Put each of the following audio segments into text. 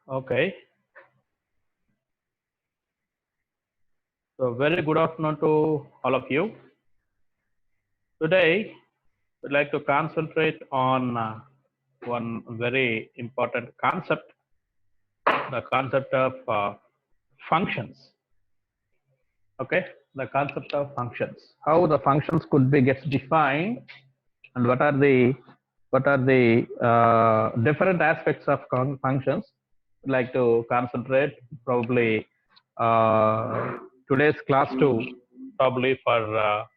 Okay. So very good afternoon to all of you. Today, we'd like to concentrate on one very important concept, the concept of functions. Okay, the concept of functions. How the functions could be gets defined, and what are the different aspects of functions. We'd like to concentrate probably today's class too, probably for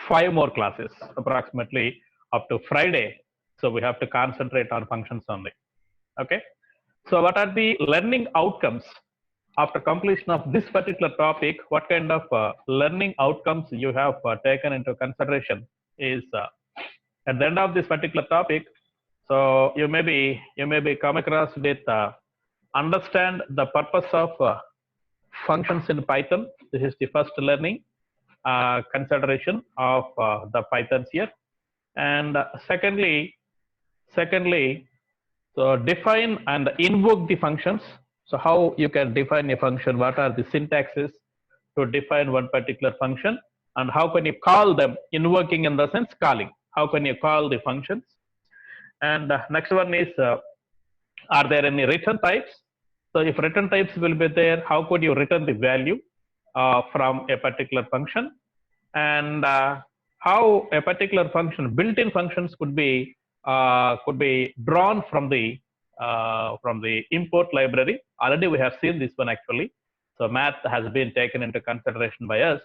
5 more classes, approximately up to Friday. So we have to concentrate on functions only. Okay. So what are the learning outcomes after completion of this particular topic? What kind of learning outcomes you have taken into consideration is at the end of this particular topic. So you may be come across with understand the purpose of functions in Python. This is the first learning consideration of the Pythons here. And secondly, so define and invoke the functions. So how you can define a function? What are the syntaxes to define one particular function? And how can you call them? Invoking in the sense calling. How can you call the functions? And next one is, are there any return types? So if return types will be there, how could you return the value from a particular function? And how a particular function, built-in functions could be drawn from the import library. Already we have seen this one actually. So math has been taken into consideration by us.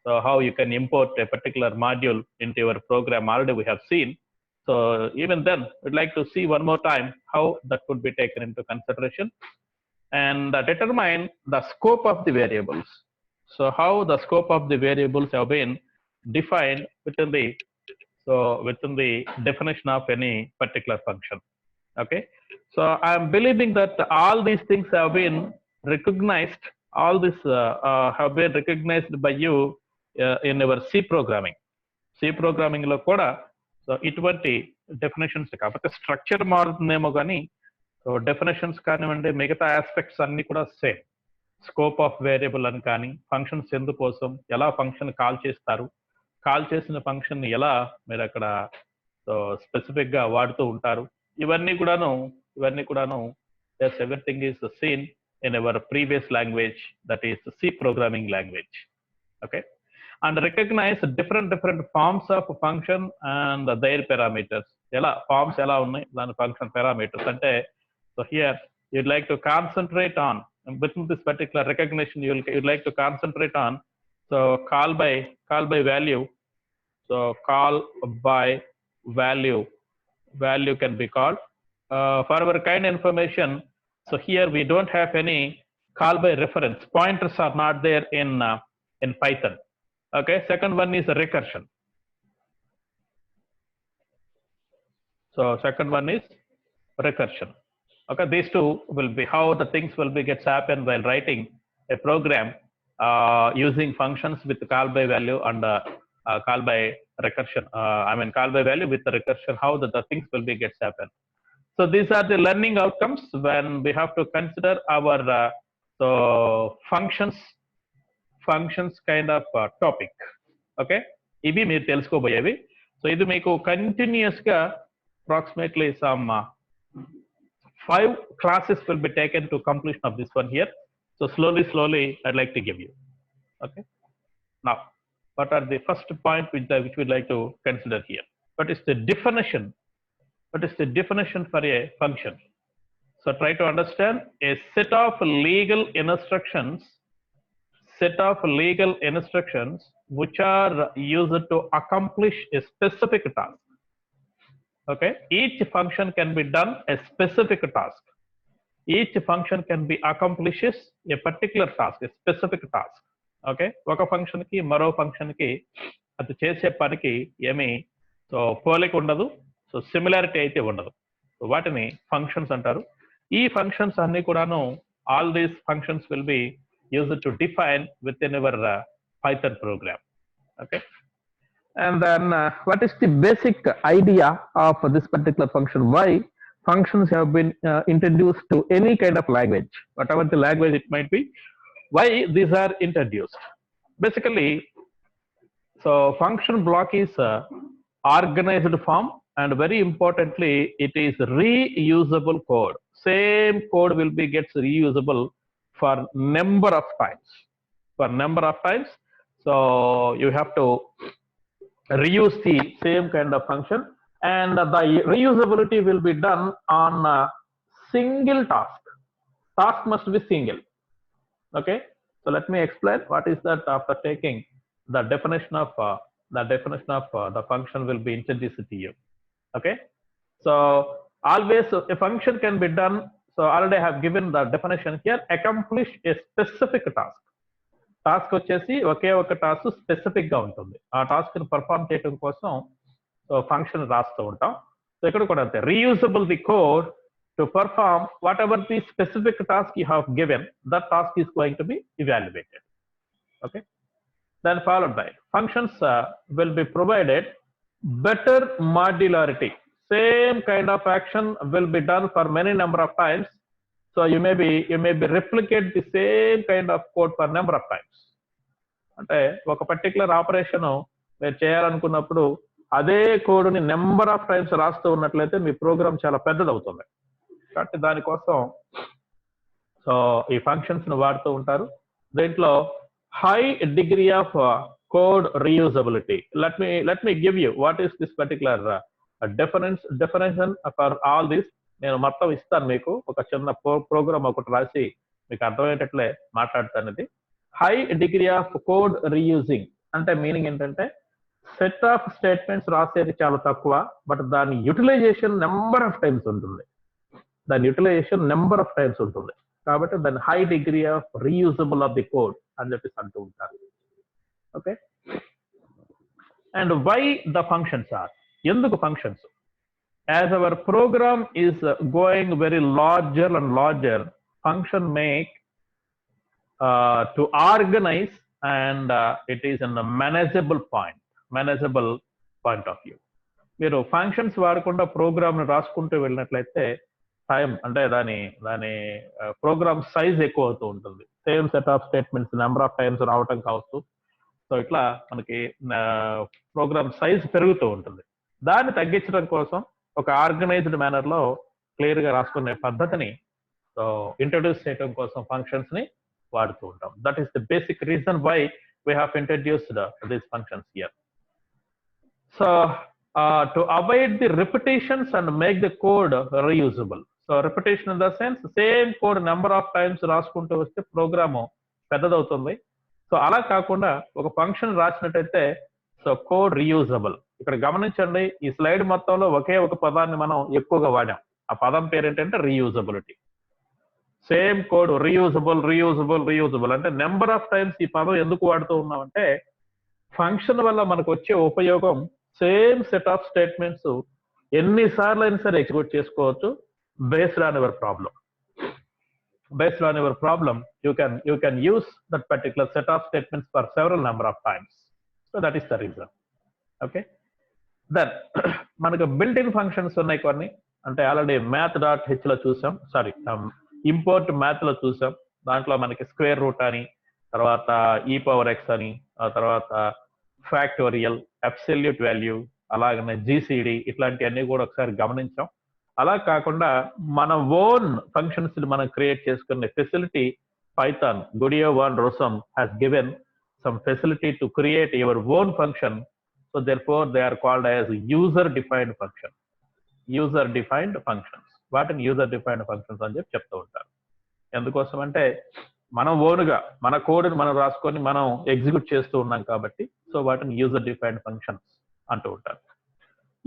So how you can import a particular module into your program already we have seen. So even then, we'd like to see one more time how that could be taken into consideration, and determine the scope of the variables. So how the scope of the variables have been defined within the definition of any particular function. Okay. So I'm believing that all these things have been recognized. All this have been recognized by you in your C programming. C programming lo kuda so ఇటువంటి definitions కాకపోతే structure మారుతుందేమో కానీ so definitions కానివ్వండి మిగతా aspects అన్ని కూడా same. Scope of variable అని కానీ, functions ఎందుకోసం, ఎలా ఫంక్షన్ కాల్ చేస్తారు, కాల్ చేసిన ఫంక్షన్ ఎలా మీరు అక్కడ సో స్పెసిఫిక్ గా వాడుతూ ఉంటారు, ఇవన్నీ కూడాను everything is seen in our previous language, that is C programming language. Okay. And recognize different forms of function and their parameters. Ela forms ela unnai dan function parameters ante. So here you'd like to concentrate on within this particular recognition. You'd like to concentrate on so call by value. So call by value can be called for our kind information. So here we don't have any call by reference. Pointers are not there in Python. Okay. Second one is recursion. So second one is recursion. Okay. These two will be how the things will be gets happen while writing a program using functions with call by value and call by recursion. Call by value with the recursion. How the things will be gets happen. So these are the learning outcomes when we have to consider our so functions kind of topic. Okay. ఇవి మీరు తెలుసుకోబోయేవి. So ఇది మీకు continuous గా approximately some 5 classes will be taken to completion of this one here. So slowly I'd like to give you. Okay. Now, what are the first point which we'd like to consider here? What is the definition? What is the definition for a function? So try to understand a set of legal instructions which are used to accomplish a specific task. Okay. Each function can be done a specific task. Each function can be accomplishes a particular task, a specific task. Okay. Oka function ki maro function ki adu chese paniki emi so పోలిక ఉండదు, so similarity అయితే ఉండదు. So వాటిని functions అంటారు. ఈ functions అన్ని కూడాను all these functions will be used to define within our Python program. Okay. And then what is the basic idea of this particular function? Why functions have been introduced to any kind of language, whatever the language it might be. Why these are introduced? Basically, so function block is a organized form, and very importantly, it is reusable code. Same code will be gets reusable for number of times. For number of times, so you have to reuse the same kind of function, and the reusability will be done on a single task. Task must be single. Okay, so let me explain what is that after taking the definition of the function will be introduced to you. Okay, so always a function can be done. So already I have given the definition here. Accomplish a specific task. Task వచ్చేసి ఒకే ఒక task specific గా ఉంటుంది. ఆ task ని perform చేయడం కోసం function రాస్తూ ఉంటాం. సో ఇక్కడ కూడా అంతే, reusable the code to perform whatever the specific task you have given, that task is going to be evaluated. Okay, then followed by functions will be provided better modularity. Same kind of action will be done for many number of times. So you may be replicate the same kind of code for number of times. అంటే ఒక particular operation మీరు చేయాలనుకున్నప్పుడు అదే కోడ్ని number of times రాస్తూ ఉన్నట్లయితే మీ programme చాలా పెద్దది అవుతుంది. కాబట్టి దానికోసం సో ఈ ఫంక్షన్స్ ను వాడుతూ ఉంటారు. దీంట్లో high degree of code reusability. Let me give you what is this particular definition for all this. నేను మొత్తం ఇస్తాను మీకు, ఒక చిన్న ప్రోగ్రామ్ ఒకటి రాసి మీకు అర్థమయ్యేటట్లే మాట్లాడతాను. ఇది high degree of code reusing అంటే మీనింగ్ ఏంటంటే సెట్ ఆఫ్ స్టేట్మెంట్స్ రాసేది చాలా తక్కువ, బట్ దాని యూటిలైజేషన్ నెంబర్ ఆఫ్ టైమ్స్ ఉంటుంది. కాబట్టి దాని high degree of reusable of the code అని చెప్పేసి అంటూ ఉంటారు. Okay, and why the functions are, ఎందుకు functions? As our program is going very larger and larger, function make to organize, and it is in a manageable point of view. మీరు functions వాడకుండా programme రాసుకుంటూ వెళ్ళినట్లయితే time అంటే దాని programme size ఎక్కువ అవుతూ ఉంటుంది. Same set of statements number of times రావటం కావచ్చు. సో ఇట్లా మనకి ప్రోగ్రామ్ సైజ్ పెరుగుతూ ఉంటుంది. దాన్ని తగ్గించడం కోసం ఒక ఆర్గనైజ్డ్ మేనర్ లో క్లియర్ గా రాసుకునే పద్ధతిని సో ఇంట్రొడ్యూస్ చేయడం కోసం ఫంక్షన్స్ ని వాడుతూ ఉంటాం. That is the basic reason why we have introduced these functions here. So to avoid the repetitions and make the code reusable. So repetition in the sense same code number of times రాసుకుంటూ వస్తే program పెద్దదవుతుంది. So అలా కాకుండా ఒక function రాసినట్టయితే so code reusable. ఇక్కడ గమనించండి, ఈ స్లైడ్ మొత్తంలో ఒకే ఒక పదాన్ని మనం ఎక్కువగా వాడాం. ఆ పదం పేరు ఏంటంటే రీయూజబిలిటీ. సేమ్ కోడ్ రీయూజబుల్ అంటే నెంబర్ ఆఫ్ టైమ్స్ ఈ పదం ఎందుకు వాడుతూ ఉన్నామంటే ఫంక్షన్ వల్ల మనకు వచ్చే ఉపయోగం సేమ్ సెట్ ఆఫ్ స్టేట్మెంట్స్ ఎన్నిసార్లు అయినా సరే ఎగ్జిక్యూట్ చేసుకోవచ్చు. Based on your problem you can use that particular set of statements for several number of times. So that is the reason. Okay, then మనకు బిల్ట్ ఇన్ ఫంక్షన్స్ ఉన్నాయి కొన్ని. అంటే already math.h లో చూసాం, ఇంపోర్ట్ మ్యాథ్ లో చూసాం. దాంట్లో మనకి స్క్వేర్ రూట్ అని, తర్వాత e⁻x అని, ఆ తర్వాత ఫ్యాక్టోరియల్, అబ్సల్యూట్ వాల్యూ, అలాగనే GCD ఇట్లాంటివన్నీ కూడా ఒకసారి గమనించాం. అలా కాకుండా మన ఓన్ ఫంక్షన్స్ మనం క్రియేట్ చేసుకునే facility Python Gudio van Rossum has given some facility to create your own function. So therefore they are called as user defined functions. వాటిని యూజర్ డిఫైన్డ్ ఫంక్షన్స్ అని చెప్తూ ఉంటారు. ఎందుకోసం అంటే మనం ఓన్గా మన కోడ్ని మనం రాసుకొని మనం ఎగ్జిక్యూట్ చేస్తూ ఉన్నాం కాబట్టి సో వాటిని యూజర్ డిఫైన్డ్ ఫంక్షన్స్ అంటూ ఉంటారు.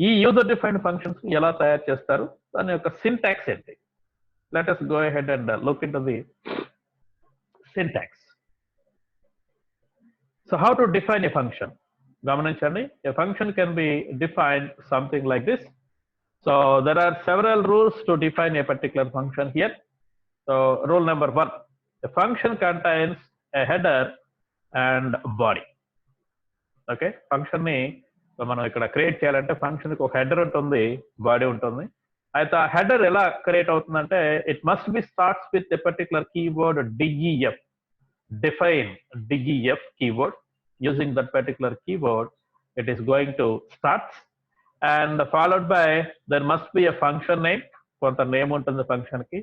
ఈ యూజర్ డిఫైన్డ్ ఫంక్షన్స్ ఎలా తయారు చేస్తారు, దాని యొక్క సింటాక్స్ ఏంటి? Let us go ahead and look into the syntax. So how to define a function? గమనించండి, a function can be defined something like this. So there are several rules to define a particular function here. So rule number 1, a function contains a header and body. Okay, function ని మనం ఇక్కడ create చేయాలంటే function కి ఒక header ఉంటుంది, body ఉంటుంది. అయితే ఆ హెడర్ ఎలా క్రియేట్ అవుతుందంటే it must be starts with a particular keyword DEF, define DEF keyword. Using that particular keyword, it is going to start, and followed by there must be a function name, కొంత name ఉంటుంది function కి,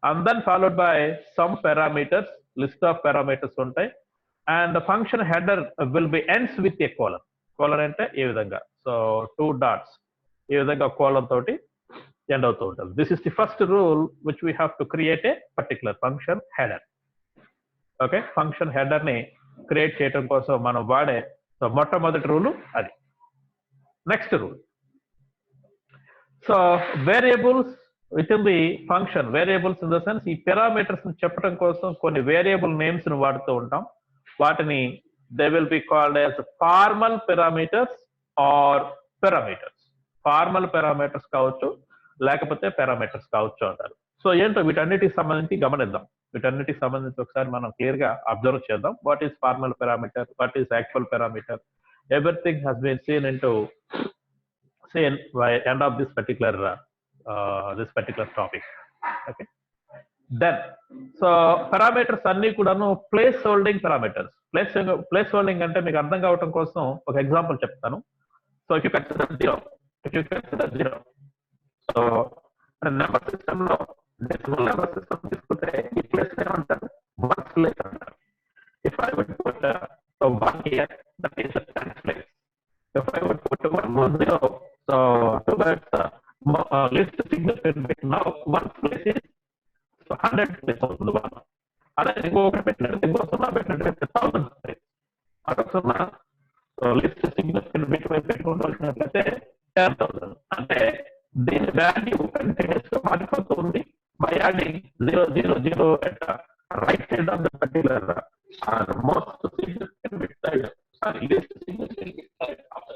and then followed by some parameters, list of parameters ఉంటాయి, and the function header will be ends with a colon. Colon అంటే ఈ విధంగా, so 2 dots ఈ విధంగా colon తోటి ఎండ్ అవుతూ ఉంటుంది. This is the first rule which we have to create a particular function header. Okay, function header ని create చేయడం కోసం మనం వాడే సో మొట్టమొదటి రూల్ అది. Next rule, so variables with in the function, variables in the sense ఈ parameters ని చెప్పడం కోసం కొన్ని వేరియబుల్ నేమ్స్ ని వాడుతూ ఉంటాం. వాటిని they will be called as formal parameters or parameters. Formal parameters కావచ్చు, లేకపోతే పారామీటర్స్ కావచ్చు అంటారు. సో ఏంటో వీటన్నిటికి సంబంధించి గమనిద్దాం. వీటన్నిటికి సంబంధించి ఒకసారి మనం క్లియర్ గా అబ్జర్వ్ చేద్దాం. What is formal parameter, what is actual parameter, everything has been seen in to seen by end of this particular topic. Okay, then so parameters అన్ని కూడాను place holding parameters. Place holding అంటే మీకు అర్థం కావడం కోసం ఒక example చెప్తాను. So if you consider zero, so number system లో డెసిమల్ నెంబర్ సిస్టమ్ తీసుకుంటే ఈ ప్లేస్ ఏమంటారు, వన్స్ ప్లేస్ అంటారు. If I would put so 1 here, that is a tens place. If I would put 1 0, so 2 bytes least significant bit. Now 1 place is so 100 place అవుతుంది 1. అదే ఇంకొకటి పెట్టినట్టు ఇంకో 0 పెట్టినట్టు 1000 place. అదొక 0 సో లీస్ట్ సిగ్నిఫికెంట్ బిట్ వైపు పెట్టుకోవాల్సినట్లయితే 10,000. అంటే దీని వాల్యూ కంటిన్యూస్ గా మారిపోతుంది by adding 000 at right side of the particular most significant bit side, sorry, least significant bit side of the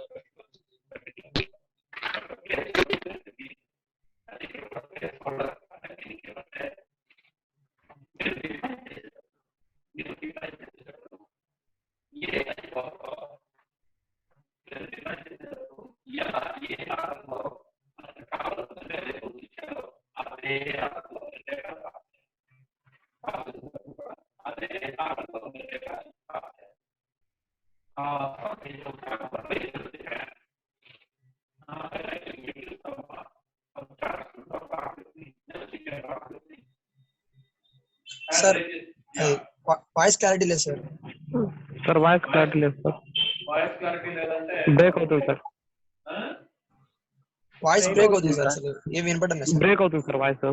sir voice clarity లేదు సార్. సార్ వాయిస్ క్లారిటీ లేదు sir. Voice clarity లేదంటే break అవుతుంది sir. Voice break అవుతుంది sir. అసలు ఏం వినపడడం లేదు sir. Break అవుతుంది sir voice.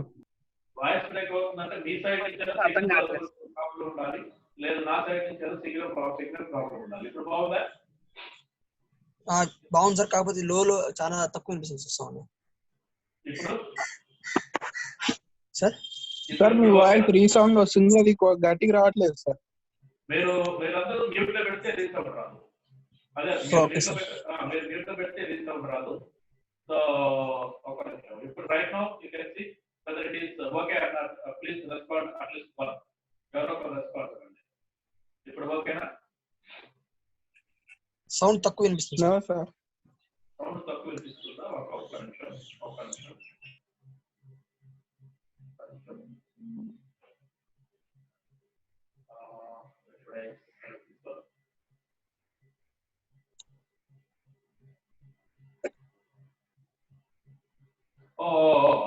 Voice break అవుతుందంటే మీ సైడ్ నుంచి ప్రాబ్లం ఉండాలి, లేదు నా సైడ్ నుంచి సిగ్నల్ ప్రాబ్లం ఉండాలి. ఇప్పుడు బాగుందా? బాగుంది సార్, కాకపోతే లో చాలా తక్కువ వినిపిస్తుంది సార్ సౌండ్. ఇప్పుడు సార్ సార్ మీ వాయిస్ రీసౌండ్ వస్తుంది, అది గట్టిగా రావట్లేదు సార్. మీరందరూ మ్యూట్ లో పెడితే రీసౌండ్ రాదు. అదే మీరు మ్యూట్ లో పెడితే రీసౌండ్ రాదు. సో ఒక నిమిషం, ఇప్పుడు right now you can see whether it is okay or not. Please respond at least one. ఎవరో ఒక రెస్పాన్స్ ఇవ్వండి. ఇప్పుడు ఓకేనా? సౌండ్ తక్కువ వినిపిస్తుంది సార్. సౌండ్ తక్కువ వినిపిస్తుందా? ఒక్క నిమిషం.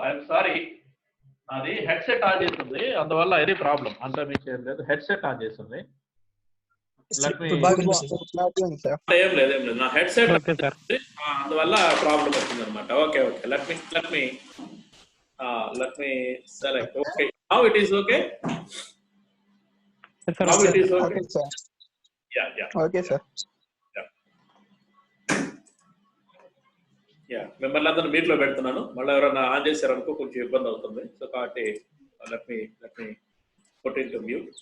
ఐఎమ్ సారీ, అది హెడ్సెట్ ఆన్ చేస్తుంది, అందువల్ల ఇది ప్రాబ్లం. అంతా మీకు ఏం లేదు, హెడ్సెట్ ఆన్ చేస్తుంది. ఏం లేదు నా హెడ్సెట్ అందువల్ల ప్రాబ్లం వచ్చింది అనమాట. Okay let me select. Okay, now it is okay. Now it is okay. Okay, sir. Yeah. Okay, sir. మిమ్మల్ని అందరూ మీట్లో పెడుతున్నాను. మళ్ళీ ఎవరైనా ఆన్ చేశారనుకో కొంచెం ఇబ్బంది అవుతుంది. సో కాబట్టి let me put into mute.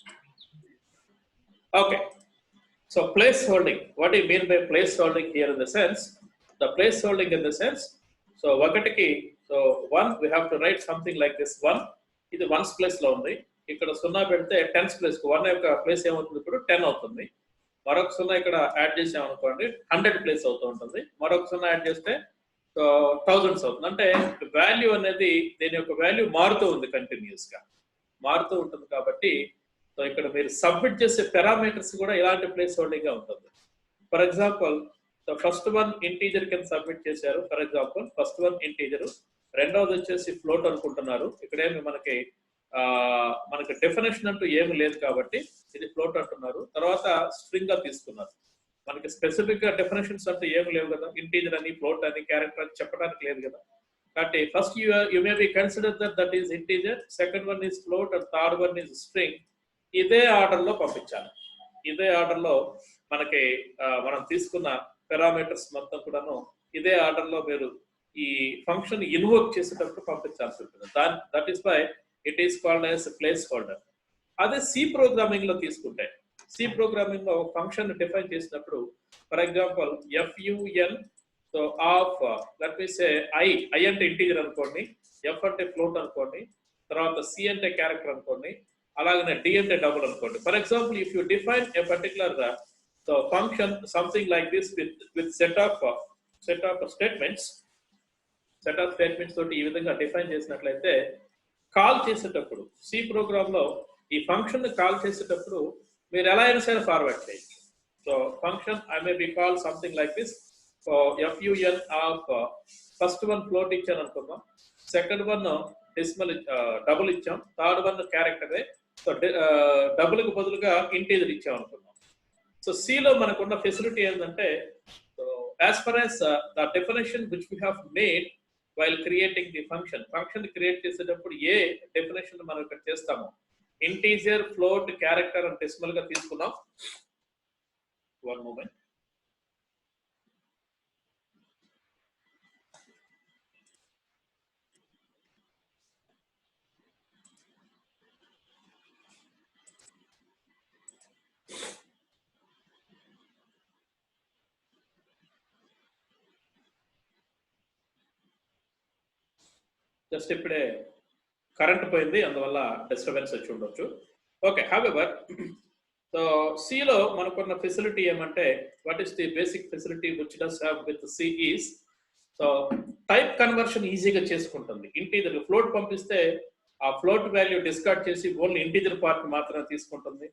Okay. So place holding. What do you mean by place holding here in the sense? The place holding in the sense. So ఒకటికి one we have to write something like this. One ఇది ones place లో ఉంది. ఇక్కడ 0 పెడితే tens place కు 1 యొక్క place ఏమవుతుంది, ఇప్పుడు 10 అవుతుంది. మరొక 0 ఇక్కడ యాడ్ చేసామనుకోండి 100 ప్లేస్ అవుతూ ఉంటుంది. మరొక 0 యాడ్ చేస్తే థౌజండ్స్ అవుతుంది. అంటే వాల్యూ అనేది దీని యొక్క వాల్యూ మారుతూ ఉంది, కంటిన్యూస్ గా మారుతూ ఉంటుంది. కాబట్టి సో ఇక్కడ మీరు సబ్మిట్ చేసే పారామీటర్స్ కూడా ఇలాంటి ప్లేస్ హోల్డింగ్ గా ఉంటుంది. For example first one integer కింద సబ్మిట్ చేశారు. For example first one integer, రెండవది వచ్చేసి ఫ్లోట్ అనుకుంటున్నారు. ఇక్కడేమి మనకి డెఫినేషన్ అంటూ ఏమి లేదు కాబట్టి ఇది ఫ్లోట్ అంటున్నారు. తర్వాత స్ట్రింగ్ గా తీసుకున్నారు. మనకి స్పెసిఫిక్ గా డెఫినేషన్స్ అంటూ ఏమి లేవు కదా, ఇంటీజర్ అని ఫ్లోట్ అని క్యారెక్టర్ అని చెప్పడానికి లేదు కదా. కాబట్టి first you may be consider that is integer, second one is float and third one is string. ఇదే ఆర్డర్ లో పంపించాలి. ఇదే ఆర్డర్ లో మనకి మనం తీసుకున్న పారామీటర్స్ మొత్తం కూడాను ఇదే ఆర్డర్ లో మీరు ఈ ఫంక్షన్ ఇన్వోక్ చేసేటప్పుడు పంపించాల్సి ఉంటుంది. That is why it is called as placeholder. అదే సి ప్రోగ్రామింగ్ లో తీసుకుంటే, సి ప్రోగ్రామింగ్ లో ఒక ఫంక్షన్ డిఫైన్ చేసినప్పుడు for example fun so of let me say I అంటే ఇంటీజర్ అనుకోండి, ఎఫ్ అంటే ఫ్లోట్ అనుకోండి, తర్వాత సి అంటే క్యారెక్టర్ అనుకోండి, అలాగనే డి అంటే డబుల్ అనుకోండి. For example if you define A particular so function something like this with set of statements తోటి ఈ విధంగా డిఫైన్ చేసినట్లయితే కాల్ చేసేటప్పుడు సి ప్రోగ్రామ్ లో ఈ ఫంక్షన్ ని కాల్ చేసేటప్పుడు మీరు ఎలా అయినా సరే ఫార్వర్డ్ చేయొచ్చు. So function I may be call something like this. So fun of first one float ఇచ్చాను అనుకుందాం, సెకండ్ వన్ డెసిమల్ డబుల్ ఇచ్చాం, థర్డ్ వన్ క్యారెక్టరే. సో డబుల్ కి బదులుగా ఇంటీజర్ ఇచ్చాం అనుకుందాం. సో సిలో మనకున్న ఫెసిలిటీ ఏంటంటే, so as far as the definition which we have made while creating the function create చేసేటప్పుడు ఏ డెఫినేషన్ మనం ఇక్కడ చేస్తాము, integer, float, character and decimal గా తీసుకున్నాం. One moment. జస్ట్ ఇప్పుడే కరెంట్ పోయింది, అందువల్ల డిస్టర్బెన్స్ వచ్చి ఉండొచ్చు. ఓకే, హౌఎవర్ సో సిలో మనకున్న ఫెసిలిటీ ఏమంటే, what is the basic facility which does have with C is, so type conversion ఈజీగా చేసుకుంటుంది. ఇంటీజర్ ఫ్లోట్ పంపిస్తే ఆ ఫ్లోట్ వాల్యూ డిస్కార్డ్ చేసి ఓన్లీ ఇంటీజర్ పార్ట్ మాత్రమే తీసుకుంటుంది.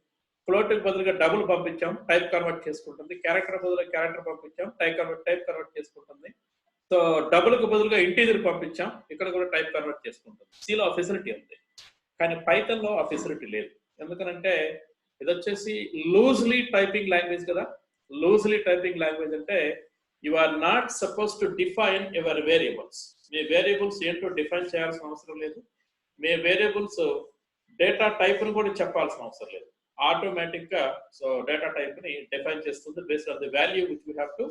ఫ్లోట్ కి బదులుగా డబుల్ పంపించాం, టైప్ కన్వర్ట్ చేసుకుంటుంది. క్యారెక్టర్ బదులుగా క్యారెక్టర్ పంపించాం, టైప్ కన్వర్ట్ చేసుకుంటుంది. సో డబుల్ కు బదులుగా ఇంటీజర్ పంపించాం, ఇక్కడ కూడా టైప్ కన్వర్ట్ చేసుకుంటుంది. సిలో ఆ ఫెసిలిటీ ఉంది, కానీ పైథాన్ లో ఆ ఫెసిలిటీ లేదు. ఎందుకనంటే ఇది వచ్చేసి లూజ్లీ టైపింగ్ లాంగ్వేజ్ కదా. లూజ్లీ టైపింగ్ లాంగ్వేజ్ అంటే you are not suppose to define your variables. మీ వేరియబుల్స్ ఏంటో డిఫైన్ చేయాల్సిన అవసరం లేదు. మీ వేరియబుల్స్ డేటా టైప్ ను కూడా చెప్పాల్సిన అవసరం లేదు. ఆటోమేటిక్ గా సో డేటా టైప్ ని డిఫైన్ చేస్తుంది based on the value which we have to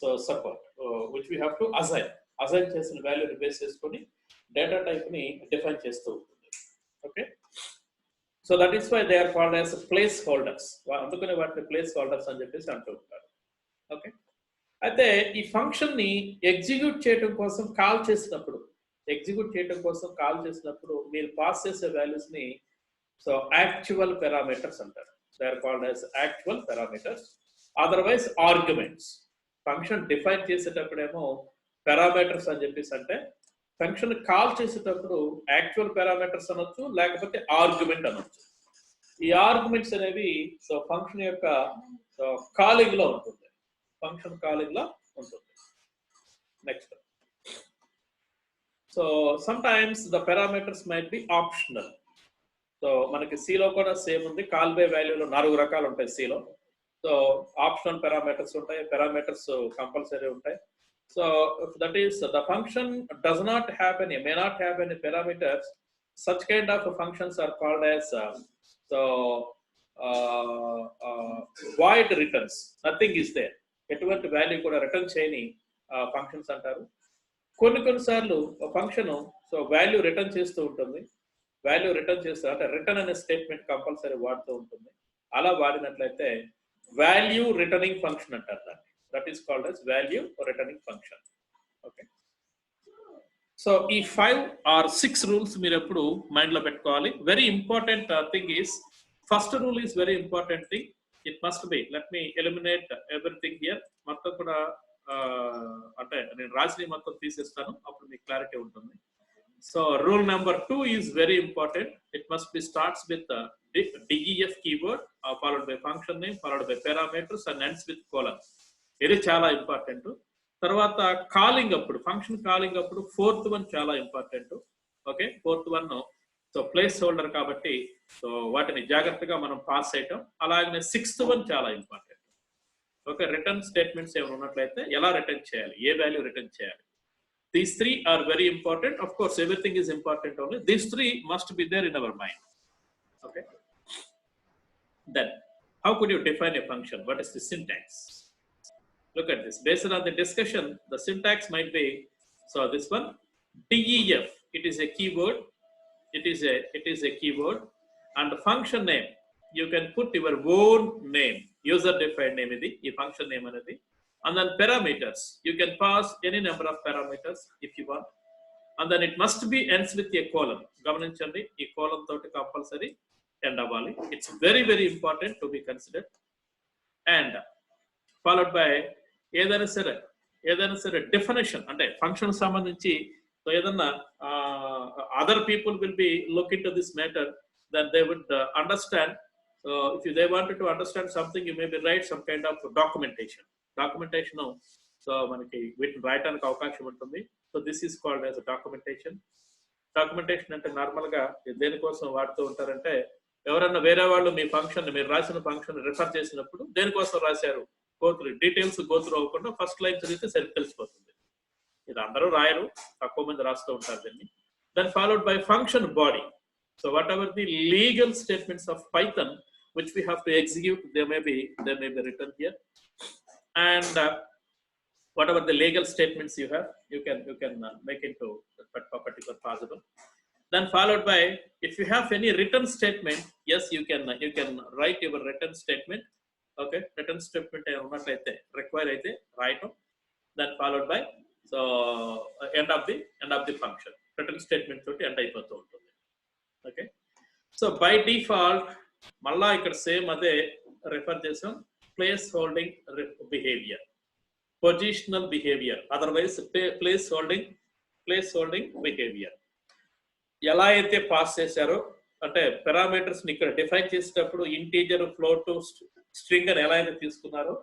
so support, which we have to assign చేసిన వాల్యూని బేస్ చేసుకొని డేటా టైప్ ని డిఫైన్ చేస్తూ ఉంటుంది. Okay, so that is why they are called as placeholders. అందుకని వాటిని place holders అని చెప్పేసి అంటూ ఉంటారు. ఓకే, అయితే ఈ ఫంక్షన్ ని ఎగ్జిక్యూట్ చేయడం కోసం కాల్ చేసినప్పుడు మీరు పాస్ చేసే వాల్యూస్ ని సో యాక్చువల్ పారామీటర్స్ అంటారు. They are called as actual parameters, otherwise arguments. Function define చేసేటప్పుడేమో పారామీటర్స్ అని చెప్పేసి అంటే, ఫంక్షన్ కాల్ చేసేటప్పుడు యాక్చువల్ పారామీటర్స్ అనొచ్చు, లేకపోతే ఆర్గ్యుమెంట్ అనొచ్చు. ఈ ఆర్గ్యుమెంట్స్ అనేవి సో ఫంక్షన్ యొక్క కాలింగ్ లో ఉంటుంది, ఫంక్షన్ కాలింగ్ లో ఉంటుంది. Next, so some times the parameters might be optional. So మనకి సిలో కూడా సేమ్ ఉంది. కాల్ బై వాల్యూలో 4 రకాలు ఉంటాయి సిలో. సో ఆప్షనల్ పారామీటర్స్ ఉంటాయి, పారామీటర్స్ కంపల్సరీ ఉంటాయి. So that is the function does not have any, may not have any parameters. Such kind of functions are called as void returns. Nothing is there. ఎటువంటి value కూడా return చేయని functions అంటారు. కొన్నిసార్లు function so value return చేస్తూ ఉంటుంది. Value return చేస్తూ అంటే return అనే స్టేట్మెంట్ కంపల్సరీ వాడుతూ ఉంటుంది. అలా వాడినట్లయితే వాల్యూ రిటర్నింగ్ ఫంక్షన్ అంటారు దాన్ని. That is called as value returning function. Okay, so ఈ 5 or 6 రూల్స్ మీరు ఎప్పుడు మైండ్ లో పెట్టుకోవాలి. Very important thing is, first rule is very important thing. It must B, let me eliminate everything here. మొత్తం కూడా అంటే నేను రాసిన మొత్తం తీసేస్తాను, అప్పుడు మీకు క్లారిటీ ఉంటుంది. So rule number 2 is very important. It must be starts with DEF keyword followed by function name followed by parameters and ends with colon. ఇది చాలా ఇంపార్టెంట్. తర్వాత కాలింగ్ అప్పుడు, ఫంక్షన్ కాలింగ్ అప్పుడు 4th వన్ చాలా important. Okay, 4th one so place holder కాబట్టి so వాటిని జాగ్రత్తగా మనం పాస్ చేయటం. అలాగనే 6th వన్ చాలా ఇంపార్టెంట్. ఓకే, రిటర్న్ స్టేట్మెంట్స్ ఏమైనా ఉన్నట్లయితే ఎలా రిటర్న్ చేయాలి, ఏ వాల్యూ రిటర్న్ చేయాలి. These 3 are very important. Of course, everything is important only. These 3 must be there in our mind. Okay. Then, how could you define a function? What is the syntax? Look at this. Based on the discussion, the syntax might be, so this one, DEF. It is a keyword. It is a keyword. And the function name, you can put your own name, user-defined name. The function name anadi. And then parameters, you can pass any number of parameters if you want. And then it must be ends with a colon. Gamaninchandi, ee colon toti compulsory end avali. It's very, very important to be considered. And followed by ఏదైనా సరే definition అంటే function సంబంధించి so ఏదన్నా other people will be look into this matter, then they would understand. So if they wanted to understand something, you maybe write some kind of documentation. So మనకి వీటిని రాయడానికి అవకాశం ఉంటుంది. So this is called as documentation. అంటే normal గా దేనికోసం వాడుతూ ఉంటారంటే, ఎవరన్నా వేరే వాళ్ళు మీ ఫంక్షన్, మీరు రాసిన ఫంక్షన్ రిఫర్ చేసినప్పుడు దేనికోసం రాశారు డీటెయిల్స్ గోత్రు అవ్వకుండా ఫస్ట్ లైన్ చదివితే సరి తెలిసిపోతుంది. ఇది అందరూ రాయరు, తక్కువ మంది రాస్తూ ఉంటారు దీన్ని. Then followed by function body. So whatever the legal statements of Python which we have to execute, they may be written here. And whatever the legal statements you have, you can make into particular possible. Then followed by, if you have any written statement, yes, you can write your written statement. Okay, written statement unnatlaithe require aithe write. Then followed by, so end of the function, written statement toti end అయిపోతూ ఉంటుంది. Okay, so by default మళ్ళా ఇక్కడ same అదే refer చేసాం, place holding behaviour, positional behaviour, otherwise place holding behaviour. ఎలా అయితే pass చేశారో అంటే పారామీటర్స్ ని ఇక్కడ డిఫైన్ చేసేటప్పుడు ఇంటీజర్, ఫ్లోట్, స్ట్రింగ్ అని ఎలా అయితే తీసుకున్నారో,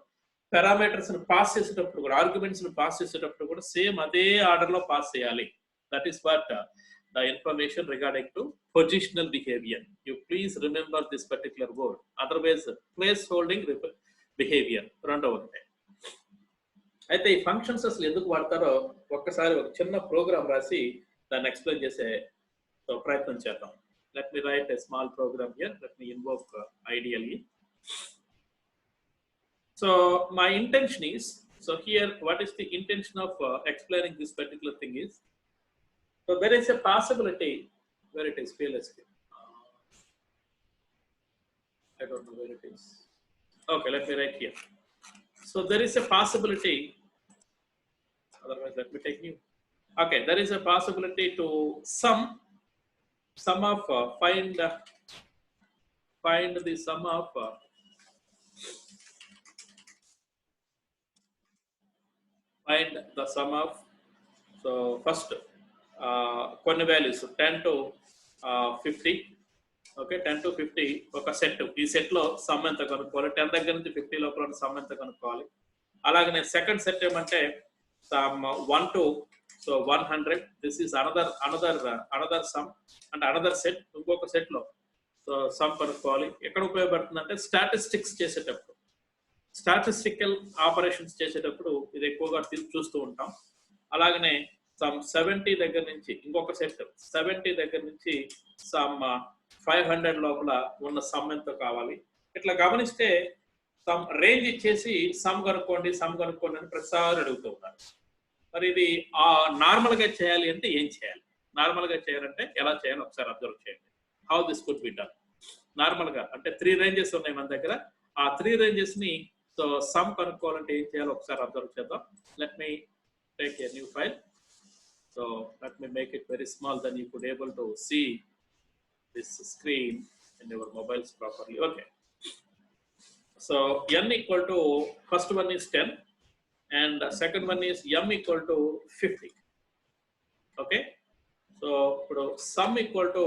పారామీటర్స్ ని పాస్ చేసేటప్పుడు కూడా, ఆర్గ్యుమెంట్స్ ని పాస్ చేసేటప్పుడు కూడా సేమ్ అదే ఆర్డర్ లో పాస్ చేయాలి. That is what the information regarding to positional behavior. You please remember this particular word. Otherwise, place holding behavior రెండో ఉంటాయి. అయితే ఈ ఫంక్షన్స్ అసలు ఎందుకు వాడతారో ఒక్కసారి ఒక చిన్న ప్రోగ్రామ్ రాసి దాన్ని ఎక్స్ప్లెయిన్ చేసే ప్రయత్నం చేద్దాం. Let me write a small program here. Let me invoke ideally. So my intention is, so here what is the intention of explaining this particular thing is, so there is a possibility where it is PLSK. I don't know where it is. Okay, let me write here. So there is a possibility. Otherwise, let me take new. Okay, there is a possibility to sum of find the sum of find the sum of. So first. కొన్ని values 10 to 50. Okay, 10 to 50 ఒక set. ఈ set లో some ఎంత కనుక్కోవాలి, 10 దగ్గర నుంచి 50 లోపల some ఎంత కనుక్కోవాలి. అలాగనే సెకండ్ సెట్ ఏమంటే some 1 to 100. This is another some అంటే అనదర్ సెట్, ఇంకొక సెట్ లో సో సమ్ కనుక్కోవాలి. ఎక్కడ ఉపయోగపడుతుంది అంటే స్టాటిస్టిక్స్ చేసేటప్పుడు, స్టాటిస్టికల్ ఆపరేషన్స్ చేసేటప్పుడు ఇది ఎక్కువగా చూస్తూ ఉంటాం. అలాగనే సమ్ 70 దగ్గర నుంచి ఇంకొక సెట్, 70 దగ్గర నుంచి సమ్ 500 లోపల ఉన్న సమ్ ఎంత కావాలి. ఇట్లా గమనిస్తే సమ్ రేంజ్ ఇచ్చేసి సమ్ కనుక్కోండి అని ప్రతిసారి అడుగుతూ ఉన్నారు. మరి ఇది నార్మల్ గా చేయాలి అంటే ఏం చేయాలి? నార్మల్ గా చేయాలంటే ఎలా చేయాలో ఒకసారి అబ్జర్వ్ చేయండి. How this could be done. Normal గా అంటే 3 రేంజెస్ ఉన్నాయి మన దగ్గర. ఆ 3 రేంజెస్ ని సో సమ్ కనుక్కోవాలంటే ఏం చేయాలో ఒకసారి అబ్జర్వ్ చేద్దాం. Let me take a new file. So let me make it very small, then you could able to see this screen in your mobiles properly. Okay. So n equal to, first one is 10, and second one is m equal to 50. Okay, so sum equal to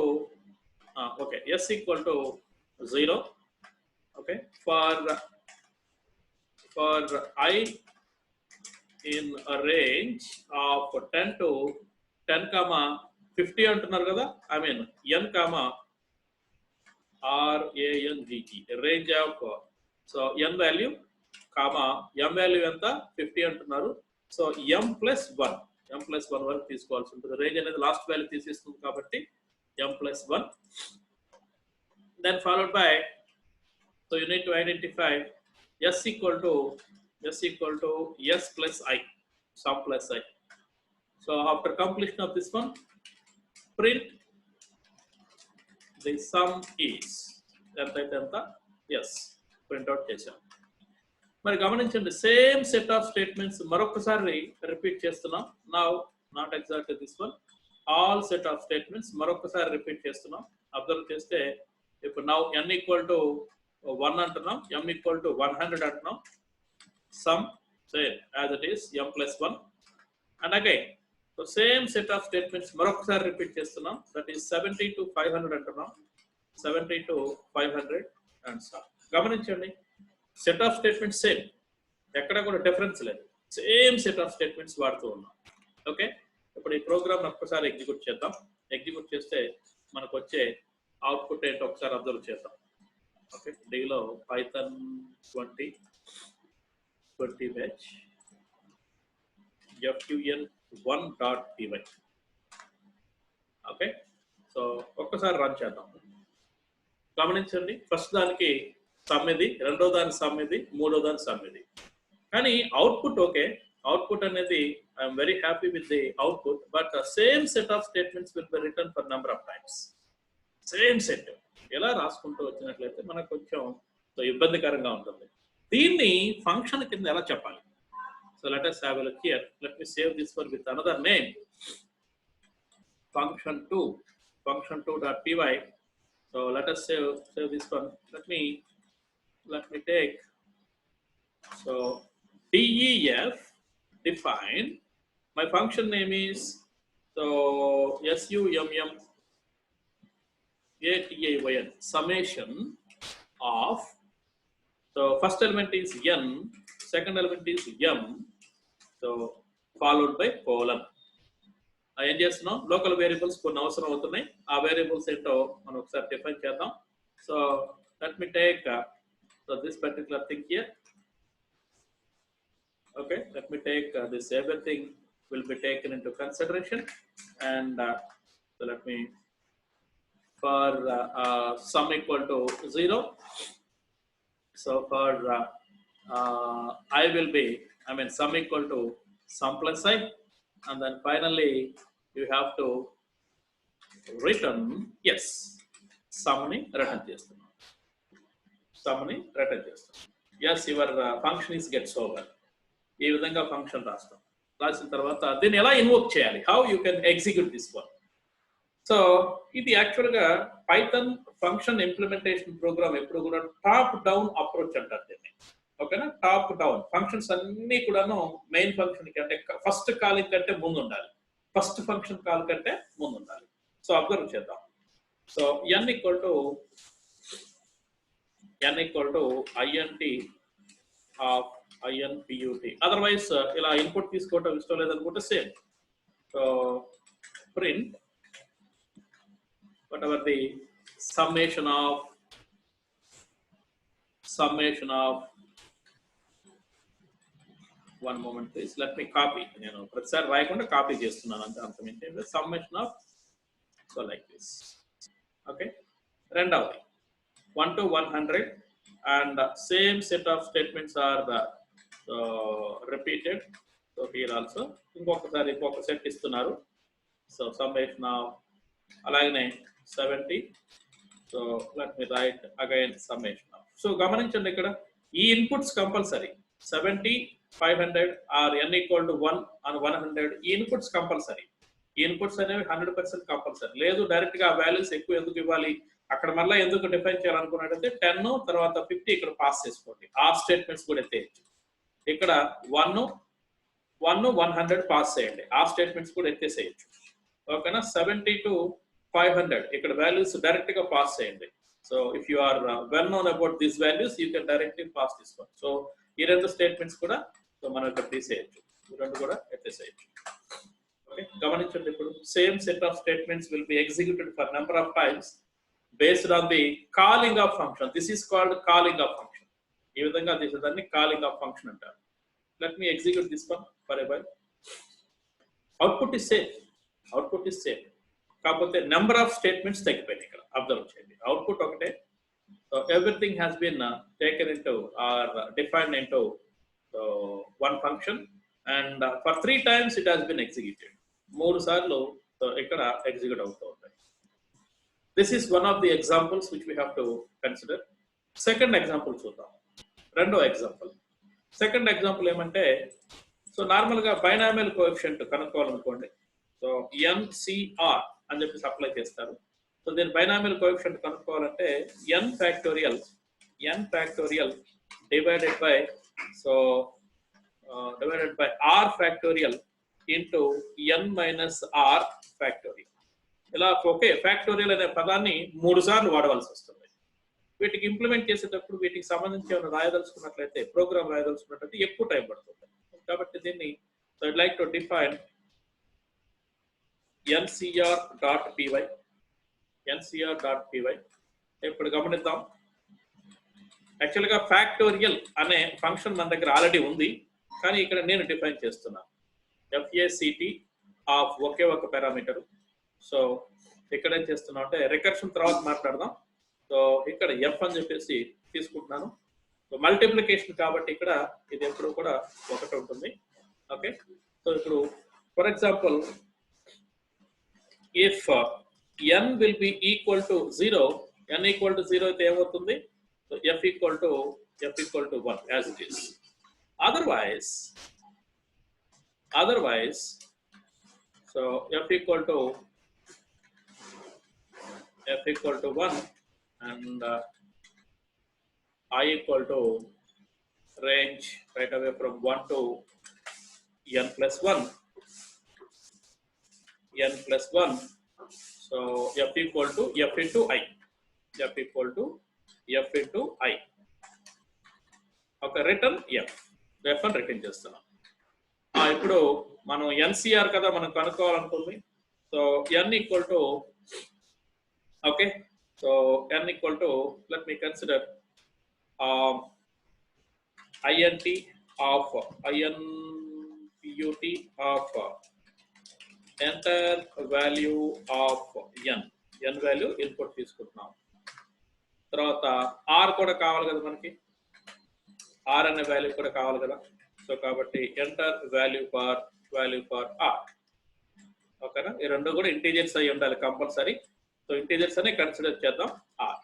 okay, s equal to 0. Okay, for I in a range of 10 to 10 comma 50 అంటున్నారు కదా, I mean n comma RANGG, range of so n value comma m value ఎంత 50 అంటున్నారు. So m plus 1 వరకు తీసుకోవాల్సి ఉంటుంది. Range అనేది last value తీసేస్తుంది కాబట్టి m plus 1, then followed by, so you need to identify s equal to s plus I, sum plus I. So after completion of this one, print the sum is ఎంత yes, print out చేసాం. మరి గమనించండి, same set of statements మరొకసారి repeat చేస్తున్నాం. Now not exactly this one, all set of statements మరొకసారి repeat చేస్తున్నాం. Observe చేస్తే ఇప్పుడు నౌ n ఈక్వల్ టు 1 అంటున్నాం, m ఈక్వల్ టు 100 అంటున్నాం. Some same as it is m plus 1, and again so same set of statements మరొకసారి repeat చేస్తున్నాం. That is 70 to 500 అంటున్నాం, 70 to 500 and some. గమనించండి, సెట్ ఆఫ్ స్టేట్మెంట్స్ సేమ్, ఎక్కడ కూడా difference లేదు, same set of statements వాడుతూ ఉన్నాం. ఓకే, ఇప్పుడు ఈ ప్రోగ్రామ్ ఒక్కసారి ఎగ్జిక్యూట్ చేద్దాం. ఎగ్జిక్యూట్ చేస్తే మనకు వచ్చే అవుట్పుట్ ఏంటో ఒకసారి అబ్జర్వ్ చేద్దాం. ఓకే, డీలో Python 20 batch fun1.py. Okay, so ఒక్కసారి రన్ చేద్దాం. గమనించండి, ఫస్ట్ దానికి సమ్ ఇది, రెండో దాని సమ్ ఇది, మూడో దాని సమ్ ఇది. కానీ అవుట్పుట్ ఓకే, అవుట్పుట్ అనేది I'm very happy with the output, but same set of statements will be return for number of times. Same set ఎలా రాసుకుంటూ వచ్చినట్లయితే మనకు కొంచెం ఇబ్బందికరంగా ఉంటుంది. దీన్ని ఫంక్షన్ కింద ఎలా చెప్పాలి? So let us have a look here. Let me save this one with another name, function2.py. So let us save this one. Let me take, so def define, my function name is so summation summation of, so first element is n, second element is m, so followed by colon. ఏం చేస్తున్నాం, local variables కొన్ని అవసరం అవుతున్నాయి. ఆ variables ఏంటో మనం ఒకసారి define చేద్దాం. So let me take so this particular thing here. Okay, let me take this, everything will be taken into consideration, and so let me, for sum equal to 0, so for I will be, I mean sum equal to sum plus I, and then finally you have to return yes, sum ni return చేస్తున్నాం, sum ni return చేస్తాం. yes, your function is gets over. ఈ విధంగా function రాస్తాం. రాసిన తర్వాత దీన్ని ఎలా invoke చేయాలి, how you can execute this one. So ఇది యాక్చువల్గా పైథాన్ ఫంక్షన్ ఇంప్లిమెంటేషన్ ప్రోగ్రామ్ ఎప్పుడు కూడా టాప్ డౌన్ అప్రోచ్ అంటారు దీన్ని. ఓకేనా, టాప్ డౌన్ ఫంక్షన్స్ అన్ని కూడాను మెయిన్ ఫంక్షన్ కంటే ఫస్ట్ కాల్ కంటే ముందు ఉండాలి, ఫస్ట్ ఫంక్షన్ కాల్ కంటే ముందు ఉండాలి. సో అబ్జర్వ్ చేద్దాం. So n equal to int of input. Otherwise ఇలా ఇన్పుట్ తీసుకోవటం ఇష్టం లేదనుకుంటే same. So print whatever the summation of one moment please, let me copy. నేను ప్రతిసారి రాయకుండా కాపీ చేస్తున్నాను అంతే, అర్థమైంది. Summation of, so like this. Okay, రెండవది 1 to 100 and same set of statements are repeated. So here also ఇంకొకసారి ఇంకొక set ఇస్తున్నారు. సో సమ్మేషన్ ఆఫ్, అలాగనే 70. So let me write again summation of. So గమనించండి, ఇక్కడ ఈ inputs compulsory 70, 500 or n equal to 1 and 100. ఈ inputs compulsory. ఈ inputs అనేవి 100% కంపల్సరీ. లేదు డైరెక్ట్ గా వాల్యూస్ ఎక్కువ ఎందుకు ఇవ్వాలి, అక్కడ మళ్ళీ ఎందుకు డిఫైన్ చేయాలనుకున్నట్టయితే 10 తర్వాత 50 ఇక్కడ పాస్ చేసుకోండి. ఆ స్టేట్మెంట్స్ కూడా ఎత్తేయచ్చు. ఇక్కడ 1, 100 పాస్ చేయండి. ఆ స్టేట్మెంట్స్ కూడా ఎత్తేసేయచ్చు. ఓకేనా? 70 to 500 ఇక్కడ వాల్యూస్ డైరెక్ట్ గా పాస్ చేయండి. So if you are well known about these values you can directly pass this one. So ఈ రెండు స్టేట్మెంట్స్ కూడా సో మనం ఇక్కడ తీసేయచ్చు. ఈ రెండు కూడా ఎత్తేసేయచ్చు. ఓకే, గమనించండి. ఇప్పుడు same set of statements will be executed for number of times based on the calling of function. This is called calling of function. ఈ విధంగా దీన్ని calling of function అంటారు. Let me execute this one for a while. Output is same. Output is same. కాకపోతే number of statements తగ్గిపోయినాయి ఇక్కడ. Observe చేయండి. Output ఒకటే. So everything has been taken into or defined into one function and for 3 times it has been executed. 3 సార్లు ఇక్కడ execute అవుతూ ఉంటాయి. This is one of the examples which we have to consider. Second example చూద్దాం. రెండో example. Second example ఏమంటే so normal గా binomial coefficient కనుక్కోవాలనుకోండి. So NCR అని చెప్పి అప్లై చేస్తారు. సో దీని బైనామియల్ కోఎఫిషియంట్ కనుక్కోవాలంటే n factorial divided by r factorial into n minus r factorial. ఇలా ఒకే ఫ్యాక్టోరియల్ అనే పదాన్ని 3 సార్లు వాడవలసి వస్తుంది. వీటికి ఇంప్లిమెంట్ చేసేటప్పుడు వీటికి సంబంధించి ఏమైనా రాయదలుచుకున్నట్లయితే ప్రోగ్రామ్ రాయదలుచుకున్నట్లయితే ఎక్కువ టైం పడుతుంది. కాబట్టి దీన్ని so I'd like to define ncr.py. ఇప్పుడు గమనిద్దాం. యాక్చువల్గా ఫ్యాక్టోరియల్ అనే ఫంక్షన్ మన దగ్గర ఆల్రెడీ ఉంది, కానీ ఇక్కడ నేను డిఫైన్ చేస్తున్నాను. FACT ఆఫ్ ఒకే ఒక పారామీటర్. సో ఇక్కడ ఏం చేస్తున్నాం అంటే రికర్షన్ తర్వాత మాట్లాడదాం. సో ఇక్కడ ఎఫ్ అని చెప్పేసి తీసుకుంటున్నాను. సో మల్టిప్లికేషన్ కాబట్టి ఇక్కడ ఇది ఎప్పుడు కూడా ఒకటి ఉంటుంది. ఓకే, సో ఇప్పుడు for example if n will be equal to 0, n equal to 0 అయితే ఏమవుతుంది? So f equal to 1 as it is. Otherwise so f equal to 1 and I equal to range right away from 1 to n plus 1. So f equal to f into I. Okay, return f అని return చేస్తున్నాం. ఇప్పుడు మనం NCR కదా మనం కనుక్కోవాలనుకుంది. So n equal to okay, so n equal to, let me consider INT of enter value of n value input తీసుకుంటున్నాం. తర్వాత r కూడా కావాలి కదా మనకి, r అనే వాల్యూ కూడా కావాలి కదా. సో కాబట్టి enter value for r. ఓకేనా? ఈ రెండు కూడా ఇంటీజర్స్ అయి ఉండాలి కంపల్సరీ. So integers అనే కన్సిడర్ చేద్దాం r.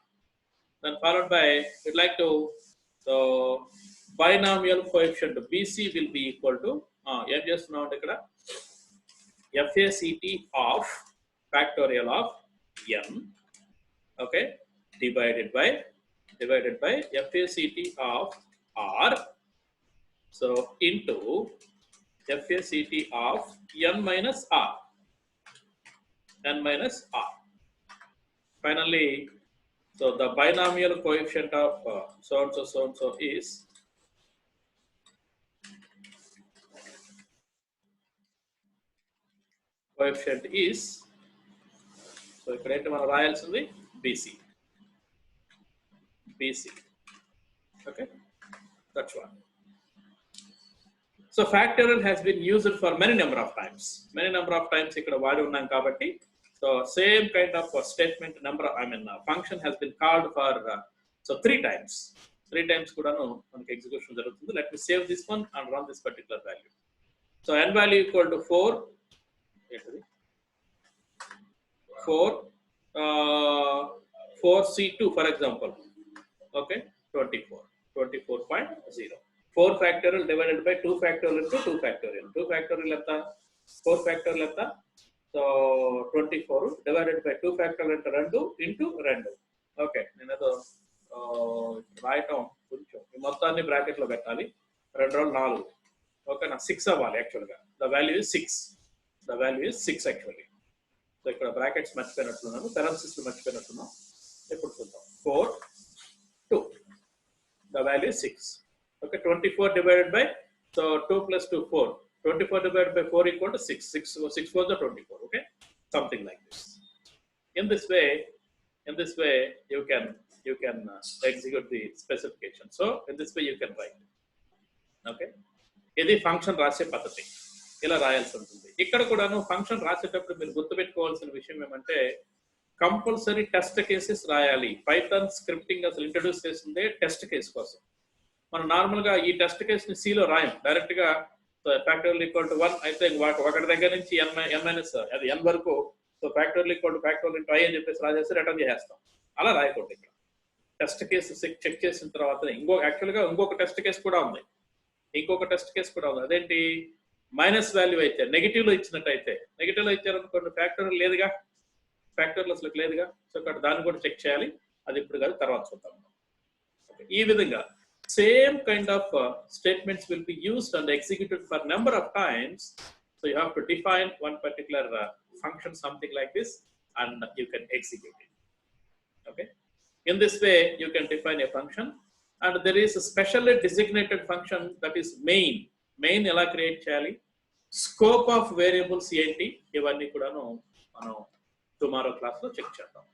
Then followed by we'd like to so binomial coefficient BC will be equal to ఏం చేస్తున్నాం అంటే ఇక్కడ FACT of factorial of n, okay, divided by FACT of r, so into FACT of n minus r. Finally, so the binomial coefficient of so and so is so ఇక్కడ ఏంటి మనం రాయాల్సింది BC. Okay, that's one. So factorial has been used for many number of times ఇక్కడ వాడి ఉన్నాం కాబట్టి so same kind of statement function has been called for so 3 times కూడాను మనకి execution జరుగుతుంది. Let me save this one and run this particular value. So n value equal to 4 4C2 for example. Okay, 24.0. 4 factorial divided by 2 factorial into 2 factorial. 2 factorial ఎంత 4 factorial ఎంత so 24 divided by 2 factorial into 2. Okay, నేను ఏదో రాయటం కొంచెం ఈ మొత్తాన్ని bracket లో పెట్టాలి. 2 4 ఓకేనా 6 అవ్వాలి యాక్చువల్గా. The value is 6. The value is 6 actually. So ఇక్కడ బ్రాకెట్స్ మర్చిపోయినట్లున్నాను, పెరాన్సిస్ మర్చిపోయినట్టున్నాం. ఇప్పుడు చూద్దాం 4 2. The value is 6. Okay, 24 divided by, so 2 plus 2 4. 24 divided by 4 equal to 6. 6 4 is 24. Okay, something like this. In this way you can execute the specification. So in this way you can write. Okay, ఇది function రాసే పద్ధతి. ఇలా రాయాల్సి ఉంటుంది. ఇక్కడ కూడాను function రాసేటప్పుడు మీరు గుర్తుపెట్టుకోవాల్సిన విషయం ఏమంటే కంపల్సరీ టెస్ట్ కేసెస్ రాయాలి. పైథాన్ స్క్రిప్టింగ్ అసలు ఇంట్రడ్యూస్ చేసిందే టెస్ట్ కేస్ కోసం. మనం నార్మల్ గా ఈ టెస్ట్ కేస్ ని C లో రాయం, డైరెక్ట్ గా ఫ్యాక్టోరియల్ ఈక్వల్ టు 1 అయితే ఒకటి దగ్గర నుంచి n మైనస్ అది n వరకు, so factorial equal to factorial into i అని చెప్పేసి రాసేసి రిటర్న్ చేసేస్తాం. అలా రాయకూడదు. ఇక్కడ టెస్ట్ కేసు చెక్ చేసిన తర్వాత ఇంకొక టెస్ట్ కేసు కూడా ఉంది. అదేంటి, మైనస్ వాల్యూ అయితే నెగిటివ్ లో ఇచ్చినట్టయితే, నెగిటివ్ లో ఇచ్చారనుకోండి ఫ్యాక్టోరియల్ లేదుగా, ఫ్యాక్టోరియల్ అసలు లేదుగా, సో ఇక్కడ దాన్ని కూడా చెక్ చేయాలి. అది ఇప్పుడు కాదు, తర్వాత చూద్దాం. ఈ విధంగా same kind of statements will be used and executed for number of times. So you have to define one particular function, something like this, and you can execute it. Okay, in this way you can define a function, and there is a specially designated function that is main ela create cheyali, scope of variables enti ivanni kuda మనం tomorrow class lo check చేద్దాం.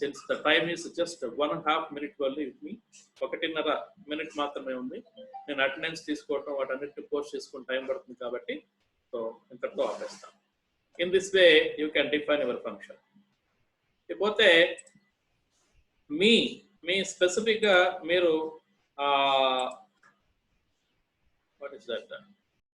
Since the time is just 1.5 minute only with me, 1.5 minute మాత్రమే ఉంది. నేను attendance తీసుకోవడం వాటన్నిటి post చేసుకుని time పడుతుంది కాబట్టి సో ఇంతటితో ఆపేస్తాను. In this way you can define your function. ఇకపోతే మీ స్పెసిఫిక్ గా మీరు వాట్ ఇస్ దట్